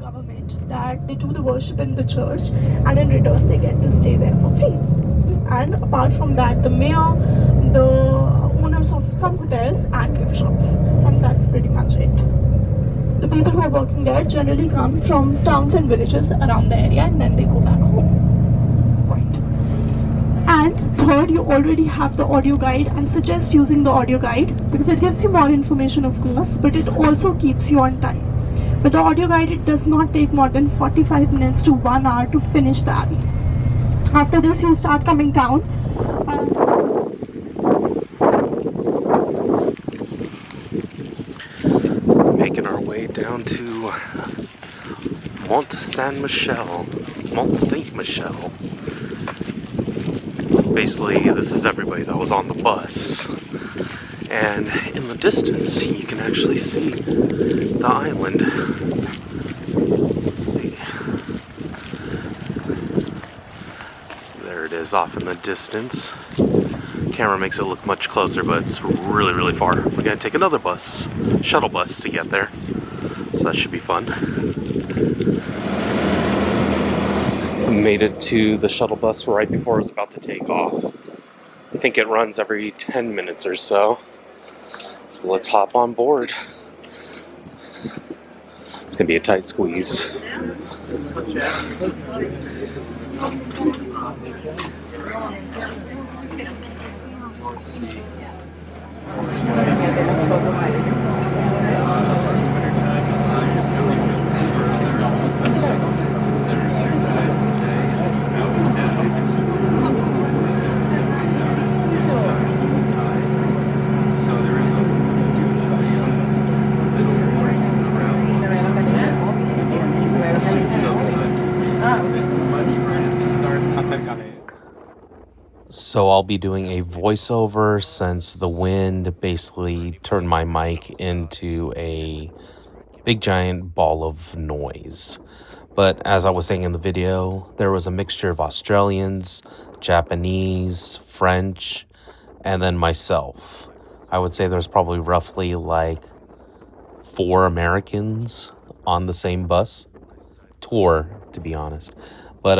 government that they do the worship in the church, and in return they get to stay there for free. And apart from that, the mayor, the owners of some hotels, and gift shops, and that's pretty much it. The people who are working there generally come from towns and villages around the area, and then they go back home. That's the point. And third, you already have the audio guide. I suggest using the audio guide because it gives you more information, of course, but it also keeps you on time. With the audio guide, it does not take more than 45 minutes to 1 hour to finish the Abbey. After this, you start coming down. Making our way down to Mont Saint Michelle. Mont Saint Michelle. Basically, this is everybody that was on the bus. And in the distance, you can actually see the island. Let's see. There it is off in the distance. Camera makes it look much closer, but it's really, really far. We're gonna take another bus, shuttle bus, to get there. So that should be fun. Made it to the shuttle bus right before it was about to take off. I think it runs every 10 minutes or so. So let's hop on board. It's gonna be a tight squeeze. So I'll be doing a voiceover since the wind basically turned my mic into a big giant ball of noise. But as I was saying in the video, there was a mixture of Australians, Japanese, French, and then myself. I would say there's probably roughly like 4 Americans on the same bus tour, to be honest. But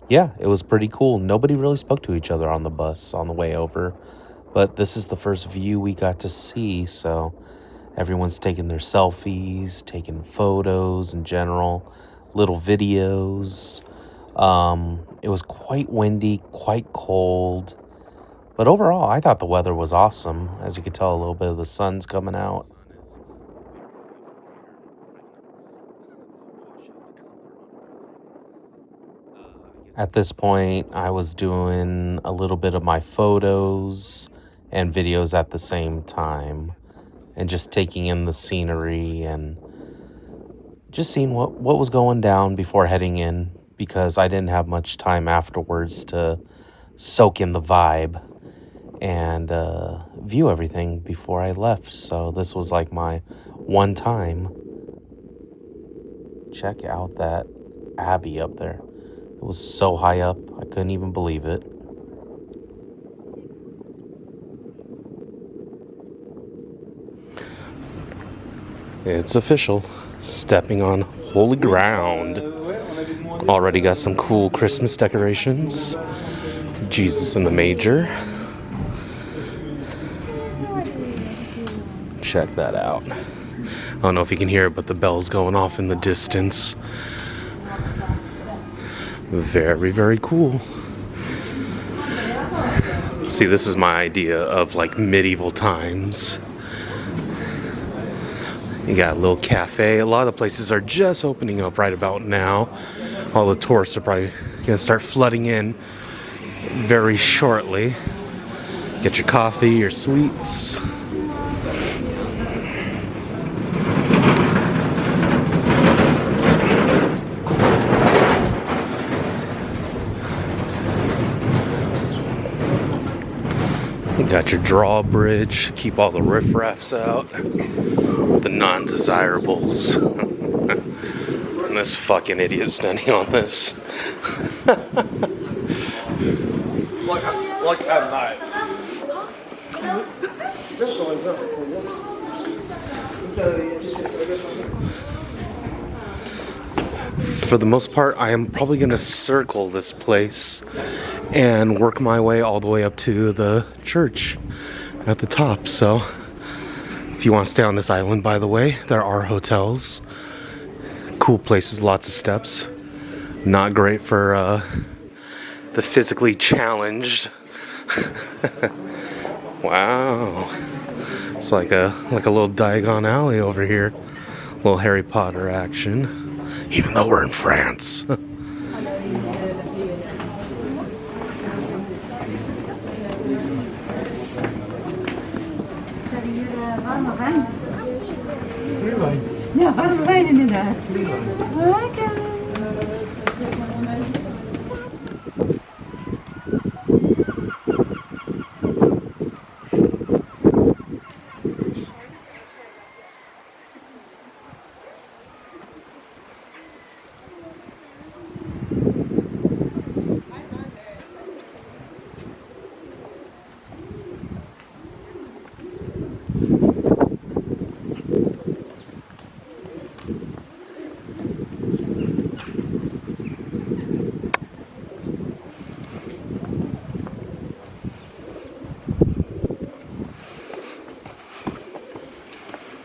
yeah, it was pretty cool. Nobody really spoke to each other on the bus on the way over, but this is the first view we got to see, so everyone's taking their selfies, taking photos in general, little videos. It was quite windy, quite cold, but overall I thought the weather was awesome. As you could tell, a little bit of the sun's coming out. At this point, I was doing a little bit of my photos and videos at the same time, and just taking in the scenery and just seeing what was going down before heading in, because I didn't have much time afterwards to soak in the vibe and view everything before I left. So this was like my one time. Check out that Abbey up there. It was so high up, I couldn't even believe it. It's official. Stepping on holy ground. Already got some cool Christmas decorations. Jesus in the manger. Check that out. I don't know if you can hear it, but the bell's going off in the distance. Very, very cool. See, this is my idea of like medieval times. You got a little cafe. A lot of the places are just opening up right about now. All the tourists are probably gonna start flooding in very shortly. Get your coffee, your sweets. You got your drawbridge, keep all the riffraffs out, the non-desirables. And this fucking idiot standing on this. Like at night. For the most part, I am probably going to circle this place and work my way all the way up to the church at the top. So if you want to stay on this island, by the way, there are hotels. Cool places, lots of steps. Not great for the physically challenged. Wow. It's like a little Diagon Alley over here. Little Harry Potter action. Even though we're in France. Ja, warm wijn inderdaad. Lekker.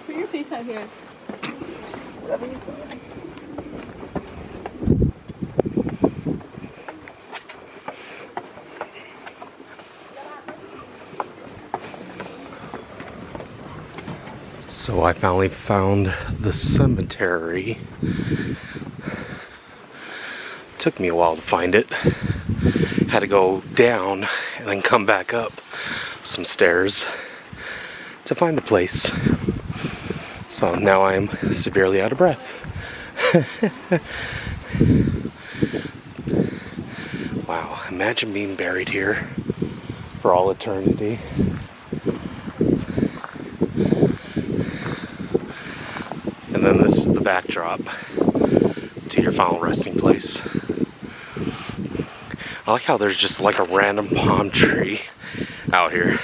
Put your face out here. Whatever you feel. So I finally found the cemetery. Took me a while to find it. Had to go down and then come back up some stairs to find the place. So now I'm severely out of breath. Wow, imagine being buried here for all eternity. And then this is the backdrop to your final resting place. I like how there's just like a random palm tree out here,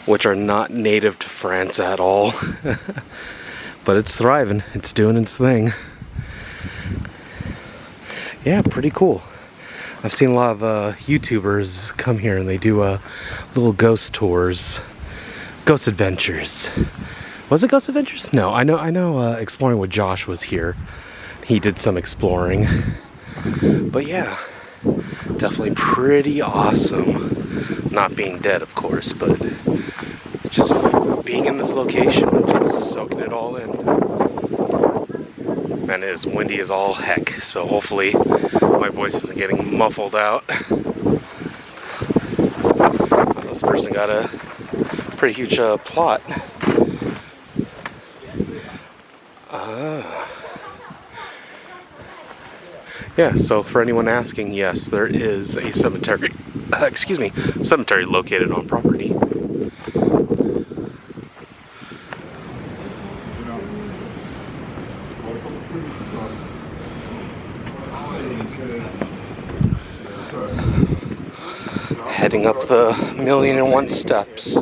which are not native to France at all. But it's thriving, it's doing its thing. Yeah, pretty cool. I've seen a lot of YouTubers come here and they do little ghost tours, ghost adventures. Was it Ghost Adventures? No, I know Exploring with Josh was here. He did some exploring. But yeah, definitely pretty awesome. Not being dead, of course, but just being in this location and just soaking it all in. Man, it is windy as all heck, so hopefully my voice isn't getting muffled out. This person got a pretty huge plot. Yeah, so for anyone asking, yes, there is a cemetery, cemetery located on property. Heading up the 1,000,001 steps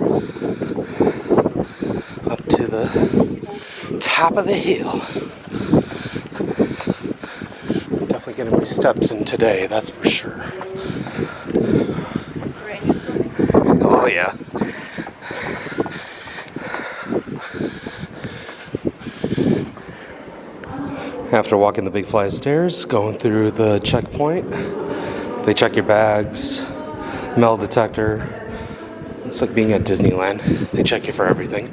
up to the top of the hill. Definitely getting my steps in today, that's for sure. Oh yeah. After walking the big flight of stairs, going through the checkpoint, they check your bags, metal detector. It's like being at Disneyland. They check you for everything.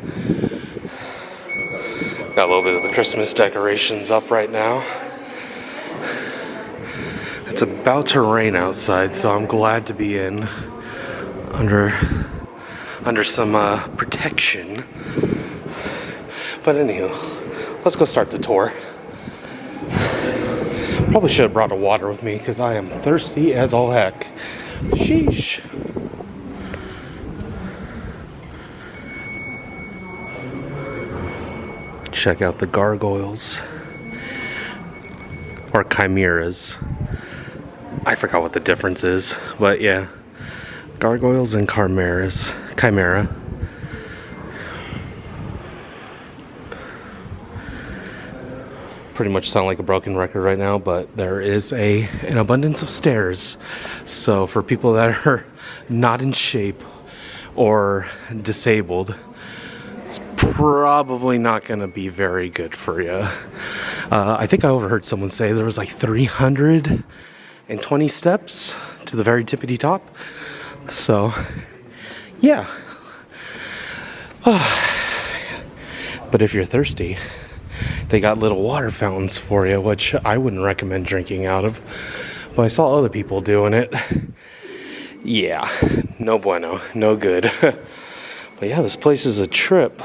Got a little bit of the Christmas decorations up right now. It's about to rain outside, so I'm glad to be in under some protection. But anywho, let's go start the tour. Probably should have brought a water with me because I am thirsty as all heck. Sheesh. Check out the gargoyles. Or chimeras. I forgot what the difference is, but yeah. Gargoyles and chimeras. Chimera. pretty much sound like a broken record right now, but there is an abundance of stairs. So for people that are not in shape or disabled, it's probably not going to be very good for you. I think I overheard someone say there was like 320 steps to the very tippity top. So, yeah. But if you're thirsty, they got little water fountains for you, which I wouldn't recommend drinking out of. But I saw other people doing it. Yeah, no bueno, no good. But yeah, this place is a trip.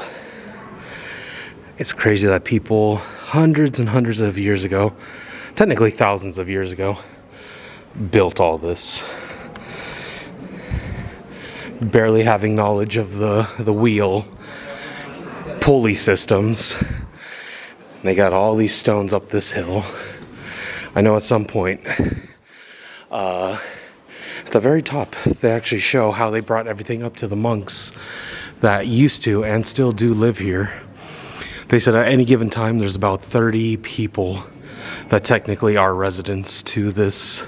It's crazy that people hundreds and hundreds of years ago, technically thousands of years ago, built all this. Barely having knowledge of the wheel, pulley systems. They got all these stones up this hill. I know at some point, at the very top, they actually show how they brought everything up to the monks that used to and still do live here. They said at any given time there's about 30 people that technically are residents to this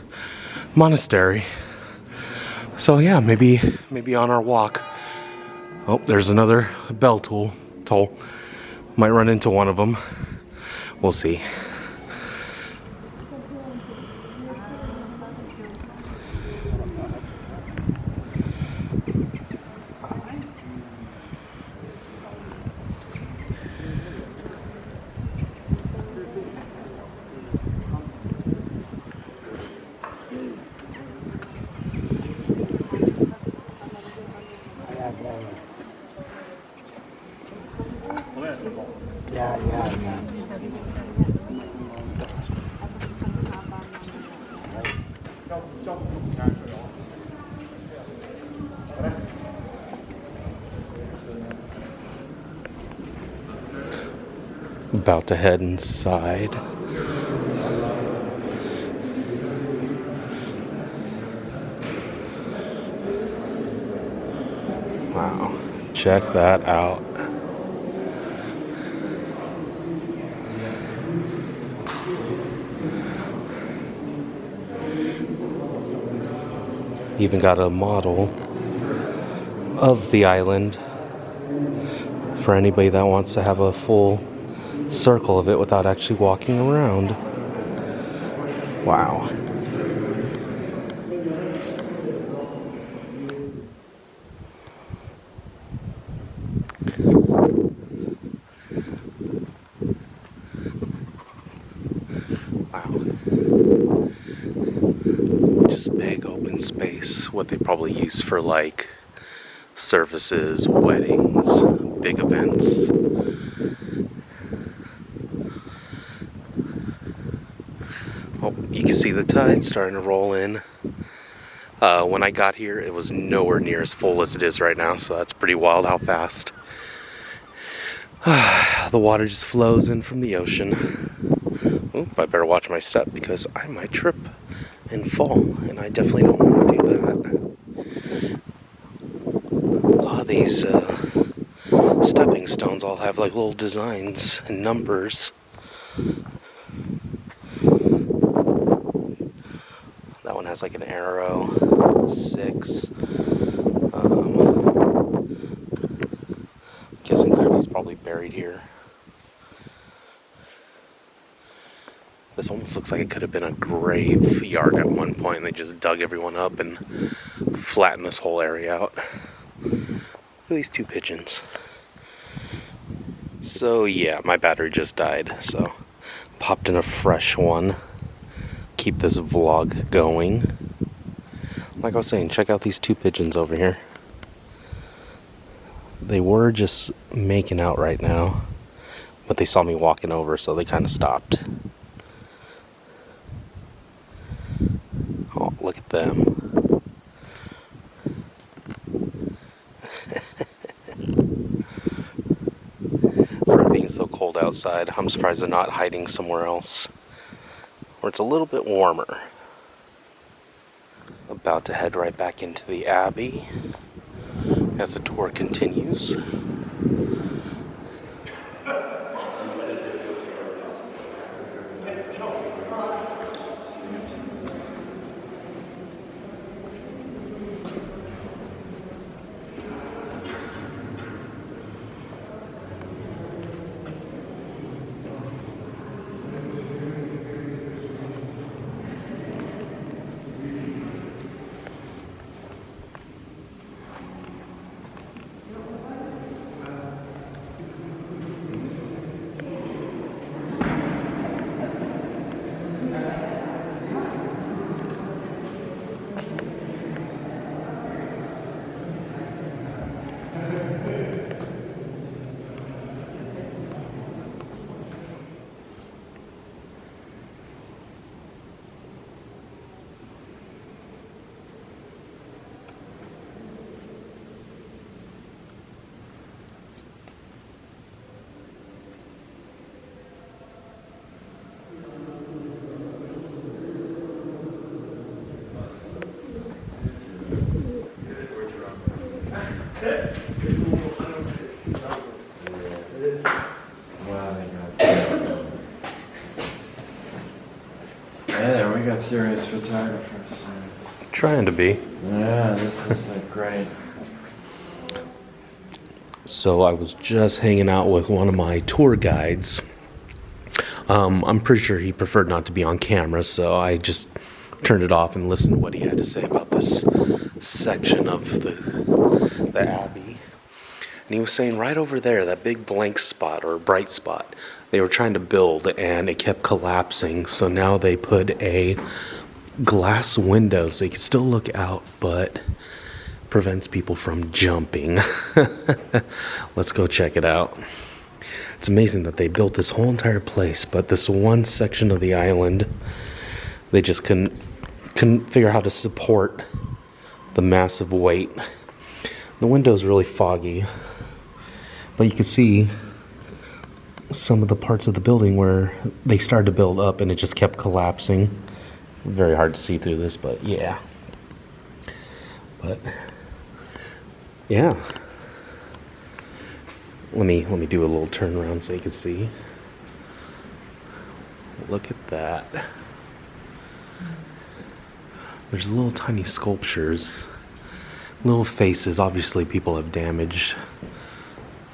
monastery. So yeah, maybe on our walk. Oh, there's another bell toll. Might run into one of them. We'll see. About to head inside. Wow, check that out. Even got a model of the island for anybody that wants to have a full circle of it without actually walking around. Wow. Just a big open space, what they probably use for like services, weddings, big events. Oh, you can see the tide starting to roll in. When I got here, it was nowhere near as full as it is right now, so that's pretty wild how fast the water just flows in from the ocean. Oop, I better watch my step because I might trip and fall, and I definitely don't want to do that. A lot of these stepping stones all have like little designs and numbers. That one has like an arrow, 6. Guessing 30 is probably buried here. This almost looks like it could have been a graveyard at one point. They just dug everyone up and flattened this whole area out. Look at these 2 pigeons. So yeah, my battery just died, so popped in a fresh one. Keep this vlog going. Like I was saying, check out these 2 pigeons over here. They were just making out right now, but they saw me walking over, so they kind of stopped. Oh, look at them. For it being so cold outside, I'm surprised they're not hiding somewhere else where it's a little bit warmer. About to head right back into the Abbey as the tour continues. Yeah, we got serious photographers. Trying to be. Yeah, this is like great. So I was just hanging out with one of my tour guides. I'm pretty sure he preferred not to be on camera, so I just turned it off and listened to what he had to say about this section of the Abbey. And he was saying right over there, that big blank spot or bright spot, they were trying to build and it kept collapsing. So now they put a glass window so you can still look out, but prevents people from jumping. Let's go check it out. It's amazing that they built this whole entire place, but this one section of the island, they just couldn't figure out how to support the massive weight. The window's really foggy, but you can see some of the parts of the building where they started to build up and it just kept collapsing. Very hard to see through this, but yeah. But yeah. Let me do a little turnaround so you can see. Look at that. There's little tiny sculptures, little faces. Obviously people have damaged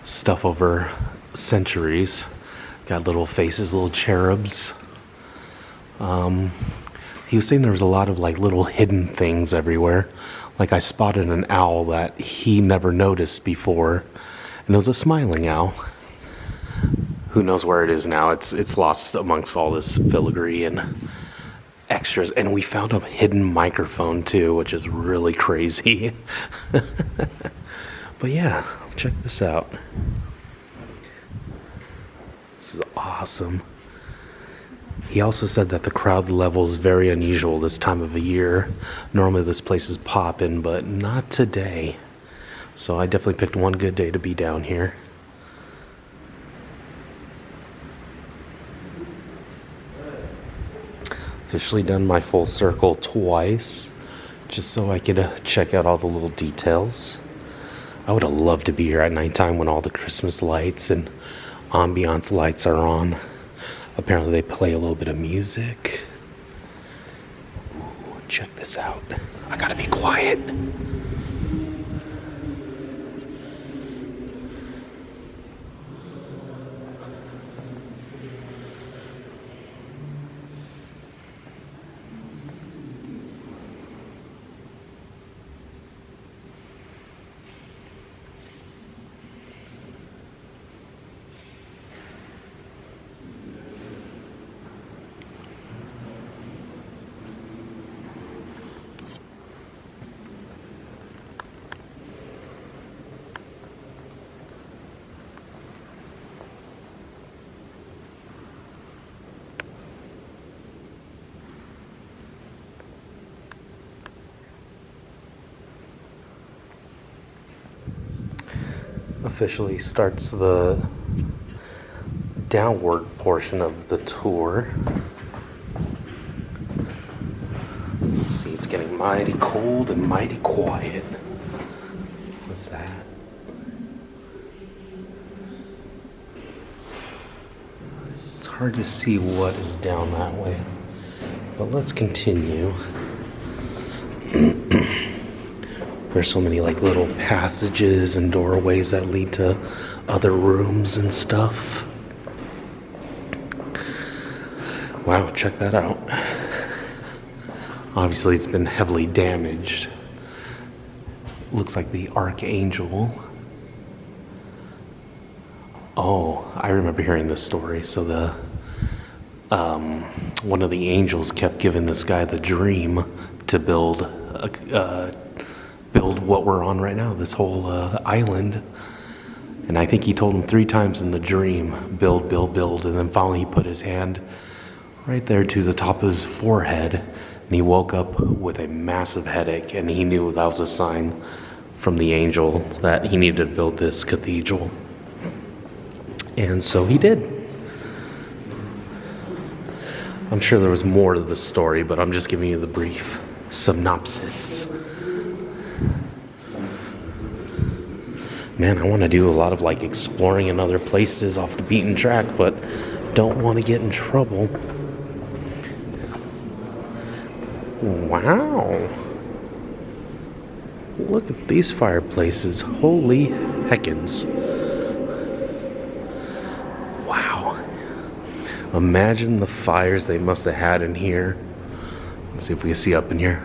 stuff over centuries. Got little faces, little cherubs. He was saying there was a lot of like little hidden things everywhere. Like I spotted an owl that he never noticed before, and it was a smiling owl. Who knows where it is now? It's lost amongst all this filigree and extras. And we found a hidden microphone too, which is really crazy. But yeah, check this out. This is awesome. He also said that the crowd level is very unusual this time of the year. Normally this place is popping, but not today. So I definitely picked one good day to be down here. Officially done my full circle twice, just so I could check out all the little details. I would have loved to be here at nighttime when all the Christmas lights and ambiance lights are on. Apparently they play a little bit of music. Ooh, check this out. I gotta be quiet. Officially starts the downward portion of the tour. Let's see, it's getting mighty cold and mighty quiet. What's that? It's hard to see what is down that way, but let's continue. There's so many like little passages and doorways that lead to other rooms and stuff. Wow, check that out. Obviously it's been heavily damaged. Looks like the Archangel. Oh, I remember hearing this story. So the one of the angels kept giving this guy the dream to build what we're on right now, this whole island. And I think he told him 3 times in the dream, build, build, build. And then finally he put his hand right there to the top of his forehead. And he woke up with a massive headache. And he knew that was a sign from the angel that he needed to build this cathedral. And so he did. I'm sure there was more to the story, but I'm just giving you the brief synopsis. Man, I want to do a lot of like exploring in other places off the beaten track, but don't want to get in trouble. Wow. Look at these fireplaces. Holy heckins. Wow. Imagine the fires they must have had in here. Let's see if we can see up in here.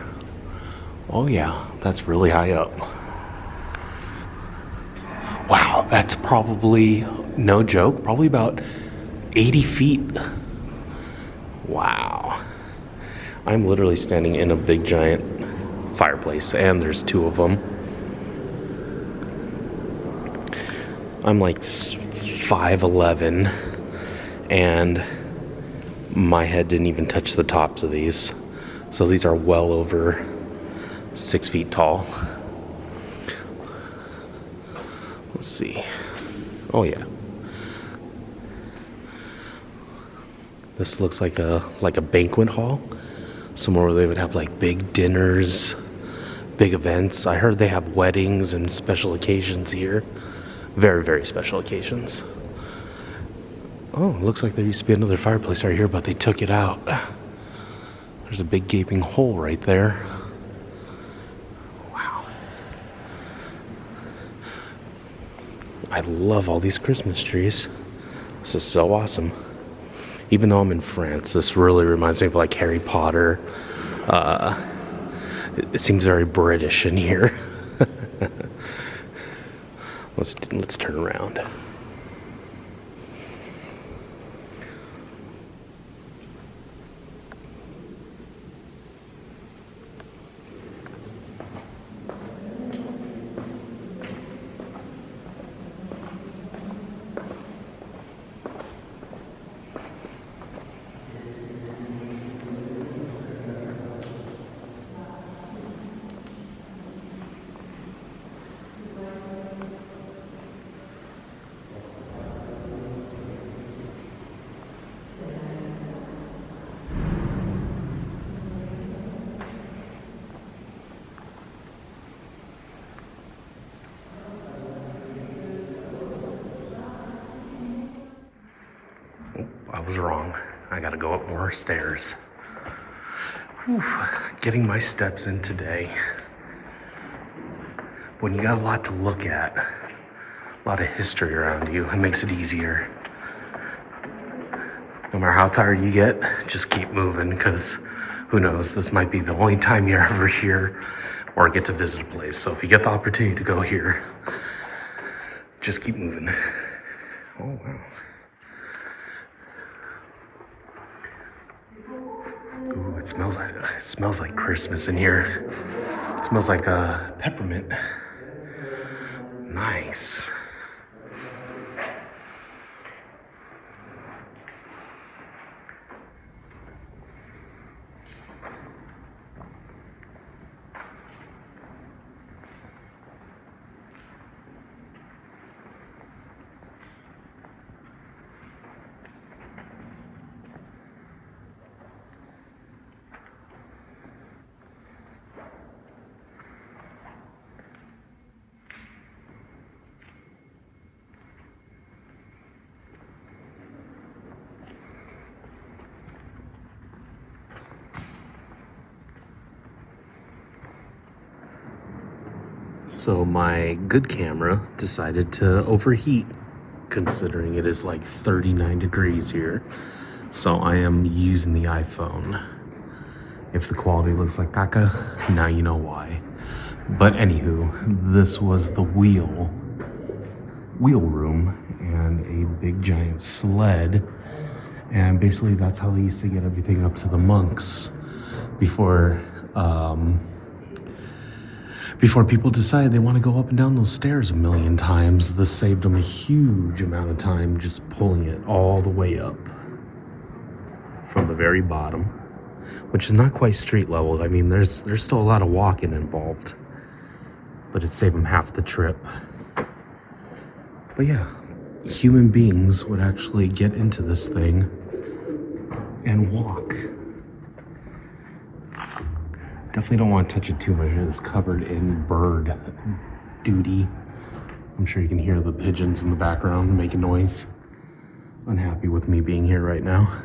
Oh yeah, that's really high up. Wow, that's probably, no joke, probably about 80 feet. Wow. I'm literally standing in a big giant fireplace, and there's 2 of them. I'm like 5'11", and my head didn't even touch the tops of these. So these are well over 6 feet tall. Let's see. Oh yeah. This looks like a banquet hall. Somewhere where they would have like big dinners, big events. I heard they have weddings and special occasions here. Very, very special occasions. Oh, it looks like there used to be another fireplace right here, but they took it out. There's a big gaping hole right there. Wow. I love all these Christmas trees. This is so awesome. Even though I'm in France, this really reminds me of like Harry Potter. It seems very British in here. Let's turn around. I was wrong. I gotta go up more stairs. Whew, getting my steps in today. When you got a lot to look at, a lot of history around you, it makes it easier. No matter how tired you get, just keep moving, because who knows, this might be the only time you're ever here or get to visit a place. So if you get the opportunity to go here, just keep moving. Oh, wow. Ooh, it smells like Christmas in here. It smells like peppermint. Nice. So my good camera decided to overheat, considering it is like 39 degrees here. So I am using the iPhone. If the quality looks like caca, now you know why. But anywho, this was the wheel room and a big giant sled And basically that's how they used to get everything up to the monks before people decided they want to go up and down those stairs a million times. This saved them a huge amount of time just pulling it all the way up from the very bottom, which is not quite street level. I mean, there's still a lot of walking involved, but it saved them half the trip. But yeah, human beings would actually get into this thing and walk. Definitely don't want to touch it too much. It is covered in bird duty. I'm sure you can hear the pigeons in the background making noise. Unhappy with me being here right now.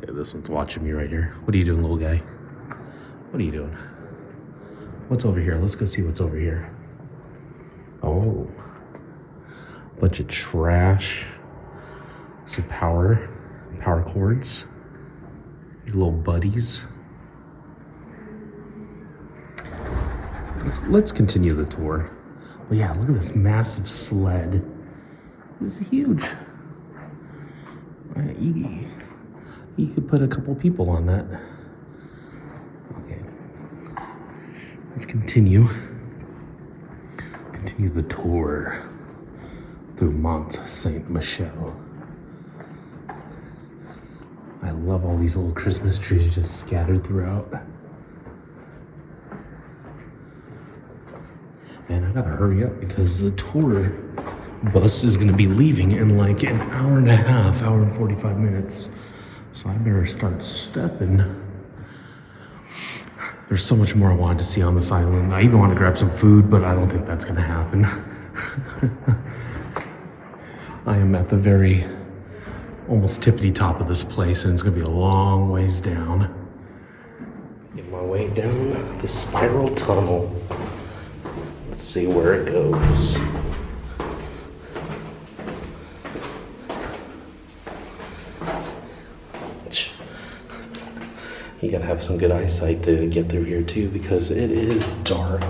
Yeah, this one's watching me right here. What are you doing, little guy? What are you doing? What's over here? Let's go see what's over here. Oh. Bunch of trash. Some power cords. Your little buddies. Let's continue the tour. But yeah, look at this massive sled. This is huge. You could put a couple people on that. Okay. Let's continue the tour through Mont Saint Michelle. I love all these little Christmas trees just scattered throughout. And I gotta hurry up because the tour bus is gonna be leaving in like an hour and a half, hour and 45 minutes. So I better start stepping. There's so much more I wanted to see on this island. I even want to grab some food, but I don't think that's gonna happen. I am at the very almost tippity top of this place, and it's gonna be a long ways down. Get my way down the spiral tunnel. Let's see where it goes. You gotta have some good eyesight to get through here too, because it is dark.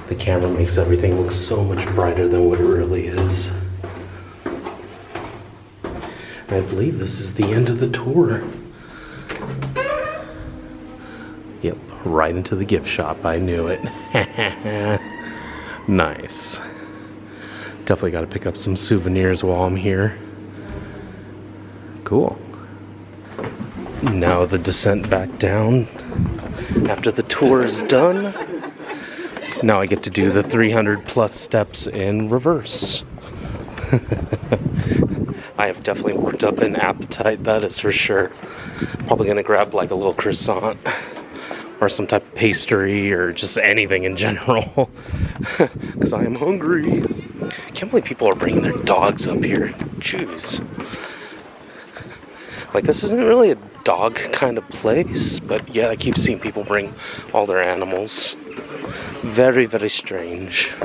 The camera makes everything look so much brighter than what it really is. I believe this is the end of the tour. Yep, right into the gift shop. I knew it. Nice. Definitely got to pick up some souvenirs while I'm here. Cool. Now the descent back down. After the tour is done, now I get to do the 300 plus steps in reverse. I have definitely worked up an appetite, that is for sure. Probably gonna grab like a little croissant or some type of pastry or just anything in general because I am hungry. Can't believe people are bringing their dogs up here. Jeez. Like, this isn't really a dog kind of place, but yeah, I keep seeing people bring all their animals. Very, very strange.